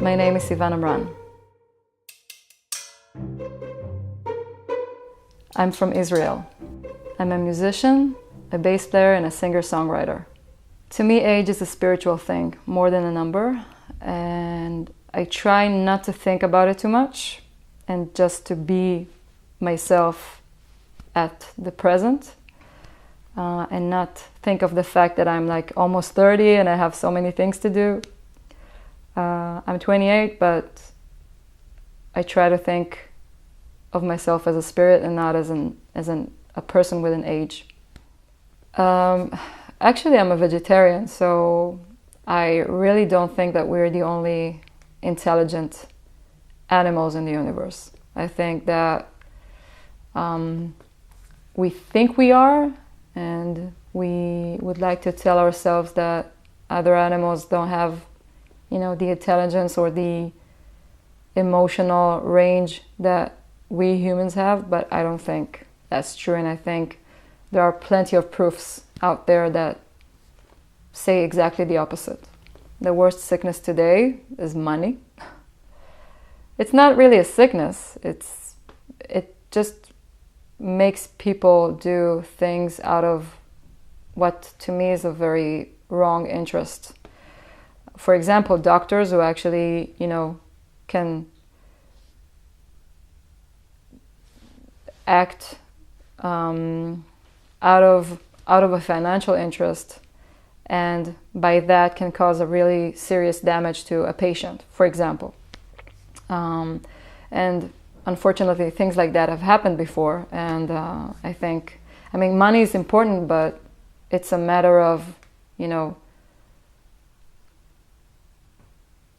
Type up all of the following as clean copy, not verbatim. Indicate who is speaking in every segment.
Speaker 1: My name is Sivan Amran. I'm from Israel. I'm a musician, a bass player, and a singer-songwriter. To me, age is a spiritual thing, more than a number, and I try not to think about it too much and just to be myself at the present and not think of the fact that I'm like almost 30 and I have so many things to do. I'm 28, but I try to think of myself as a spirit and not as a person with an age. Actually, I'm a vegetarian, so I really don't think that we're the only intelligent animals in the universe. I think that we think we are, and we would like to tell ourselves that other animals don't have, the intelligence or the emotional range that we humans have, but I don't think that's true, and I think there are plenty of proofs out there that say exactly the opposite. The worst sickness today is money. It's not really a sickness. It just makes people do things out of what to me is a very wrong interest. For example, doctors who actually, can act out of a financial interest, and by that can cause a really serious damage to a patient, for example. And unfortunately, things like that have happened before. And I think, money is important, but it's a matter of,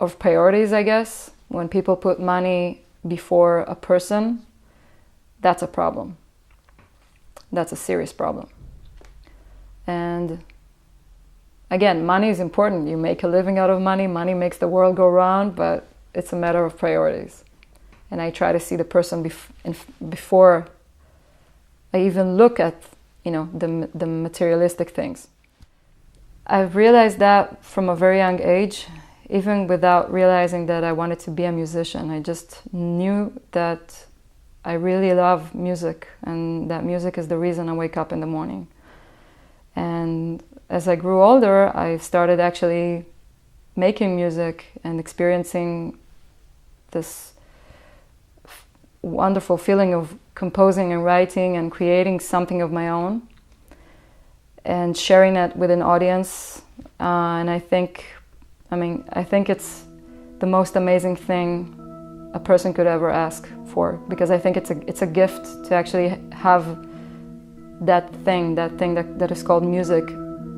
Speaker 1: of priorities, I guess. When people put money before a person, that's a problem. That's a serious problem. And again, money is important. You make a living out of money. Money makes the world go round, but it's a matter of priorities. And I try to see the person before I even look at, the materialistic things. I've realized that from a very young age, even without realizing that I wanted to be a musician. I just knew that I really love music, and that music is the reason I wake up in the morning. And as I grew older, I started actually making music and experiencing this wonderful feeling of composing and writing and creating something of my own and sharing it with an audience. And I think it's the most amazing thing a person could ever ask for, because I think it's a gift to actually have that thing that is called music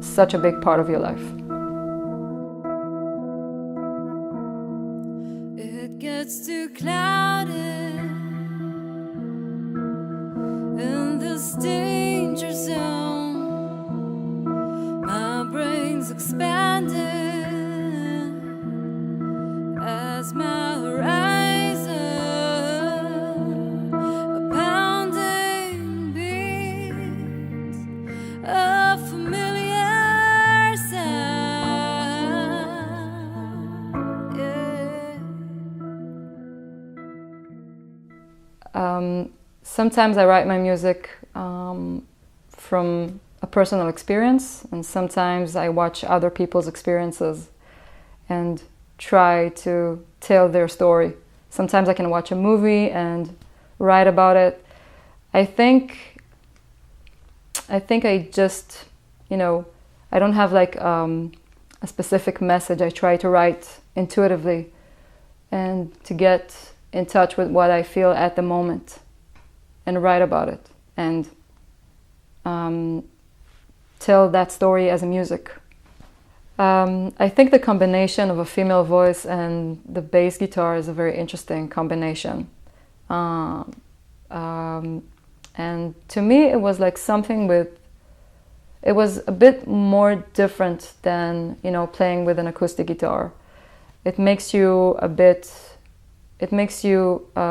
Speaker 1: such a big part of your life.
Speaker 2: It gets too clouded in this danger zone. My brain's expanding as my horizon, a pounding beat of familiar sound. Yeah.
Speaker 1: Sometimes I write my music from a personal experience, and sometimes I watch other people's experiences and try to tell their story. Sometimes I can watch a movie and write about it. I think I just, I don't have like a specific message. I try to write intuitively and to get in touch with what I feel at the moment and write about it and tell that story as a music. I think the combination of a female voice and the bass guitar is a very interesting combination. And to me, it was like it was a bit more different than, playing with an acoustic guitar. It makes you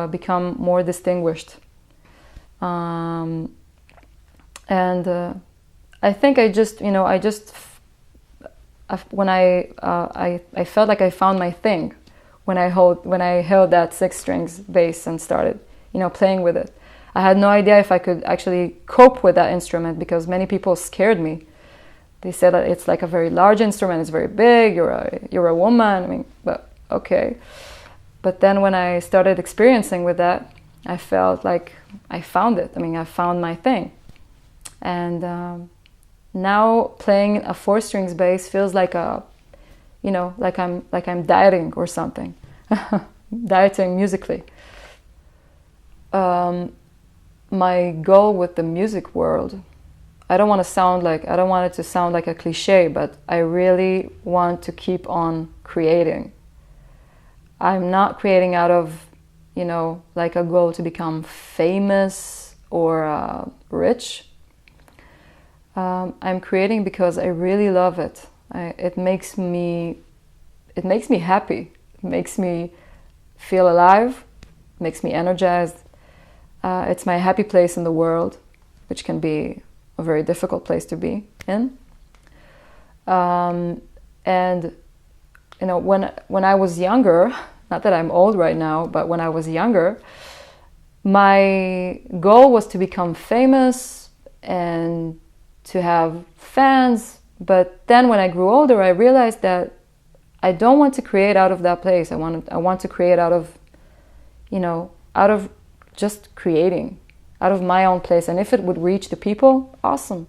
Speaker 1: become more distinguished. I think when I felt like I found my thing when I held that 6 strings bass and started, playing with it. I had no idea if I could actually cope with that instrument, because many people scared me. They said that it's like a very large instrument, it's very big, you're a woman. I mean, but okay. But then when I started experiencing with that, I felt like I found it. I mean, I found my thing. And now playing a 4 strings bass feels like like I'm dieting or something, dieting musically. My goal with the music world, I don't want it to sound like a cliche, but I really want to keep on creating. I'm not creating out of, like a goal to become famous or rich. I'm creating because I really love it. It makes me happy. It makes me feel alive. It makes me energized. It's my happy place in the world, which can be a very difficult place to be in. And when I was younger, not that I'm old right now, but when I was younger, my goal was to become famous and to have fans. But then when I grew older, I realized that I don't want to create out of that place. I want to create out of just creating, out of my own place. And if it would reach the people, awesome.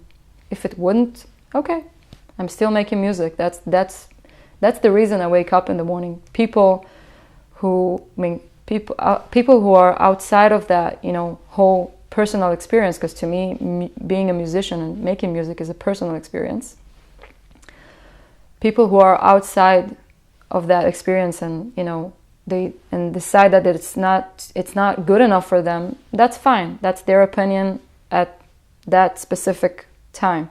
Speaker 1: If it wouldn't, okay. I'm still making music. That's the reason I wake up in the morning. People who are outside of that, whole personal experience, because to me, being a musician and making music is a personal experience. People who are outside of that experience and they decide that it's not good enough for them, that's fine. That's their opinion at that specific time.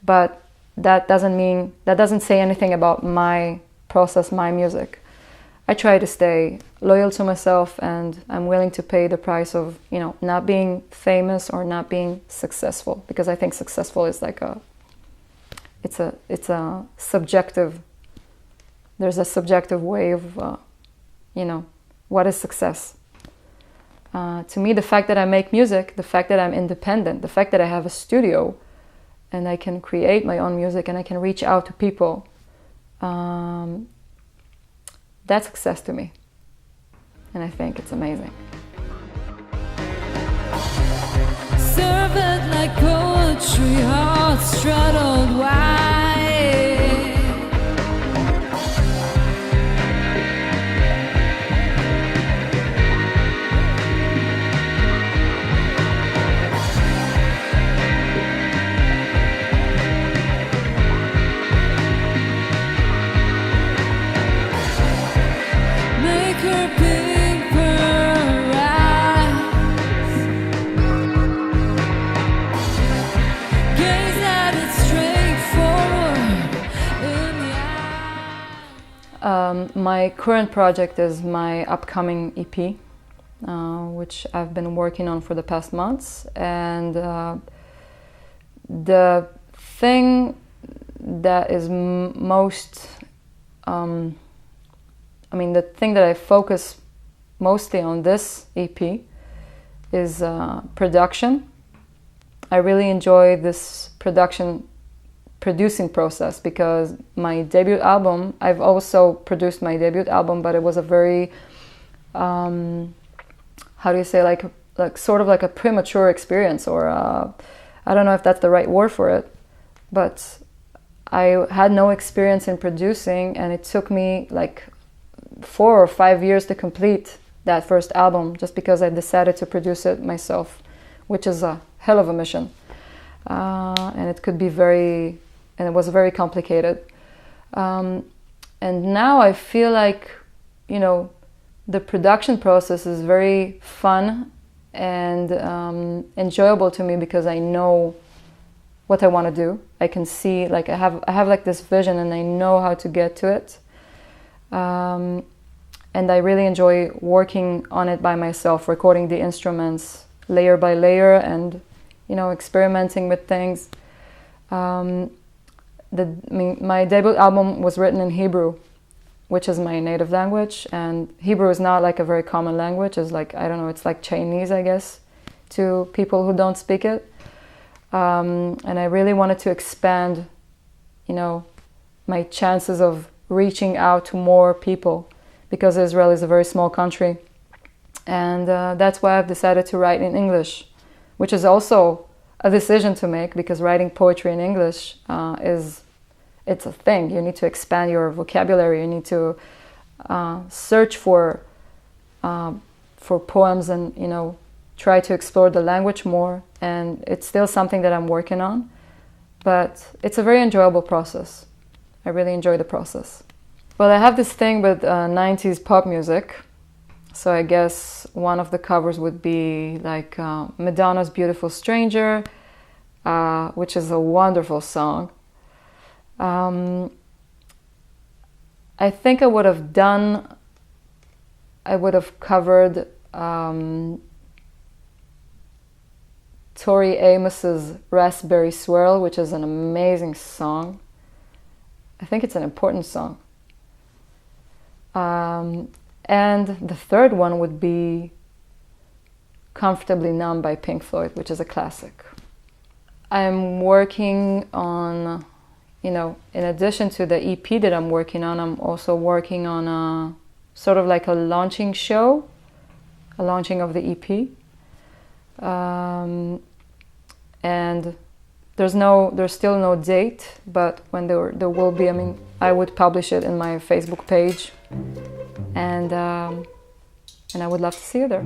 Speaker 1: But that doesn't say anything about my process, my music. I try to stay loyal to myself, and I'm willing to pay the price of, not being famous or not being successful, because I think successful is like it's a subjective, there's a subjective way of, what is success? To me, the fact that I make music, the fact that I'm independent, the fact that I have a studio and I can create my own music and I can reach out to people, that's success to me. And I think it's amazing.
Speaker 2: Serve it like poetry, heart straddled wide. Make her paper rise. Gaze at it straight forward in the eye.
Speaker 1: My current project is my upcoming EP, which I've been working on for the past months. And the thing that is most... the thing that I focus mostly on this EP is production. I really enjoy this producing process, because my debut album, I've also produced my debut album, but it was a very, like sort of like a premature experience, or I don't know if that's the right word for it, but I had no experience in producing, and it took me like 4 or 5 years to complete that first album, just because I decided to produce it myself, which is a hell of a mission. And it was very complicated. And now I feel like, the production process is very fun and enjoyable to me, because I know what I want to do. I can see, like I have like this vision, and I know how to get to it. And I really enjoy working on it by myself, recording the instruments layer by layer, and experimenting with things. My debut album was written in Hebrew, which is my native language, and Hebrew is not like a very common language. It's like, I don't know, it's like Chinese, I guess, to people who don't speak it. And I really wanted to expand, you know, my chances of reaching out to more people, because Israel is a very small country. And that's why I've decided to write in English, which is also a decision to make, because writing poetry in English it's a thing. You need to expand your vocabulary. You need to search for poems and, you know, try to explore the language more. And it's still something that I'm working on, but it's a very enjoyable process. I really enjoy the process. Well, I have this thing with 90s pop music. So I guess one of the covers would be like Madonna's Beautiful Stranger, which is a wonderful song. I think I would have covered Tori Amos's Raspberry Swirl, which is an amazing song. I think it's an important song. And the third one would be Comfortably Numb by Pink Floyd, which is a classic. I'm working on, you know, in addition to the EP that I'm working on, I'm also working on a sort of like a launching show, a launching of the EP. And there's still no date, but when there will be, I mean, I would publish it in my Facebook page, and I would love to see you there.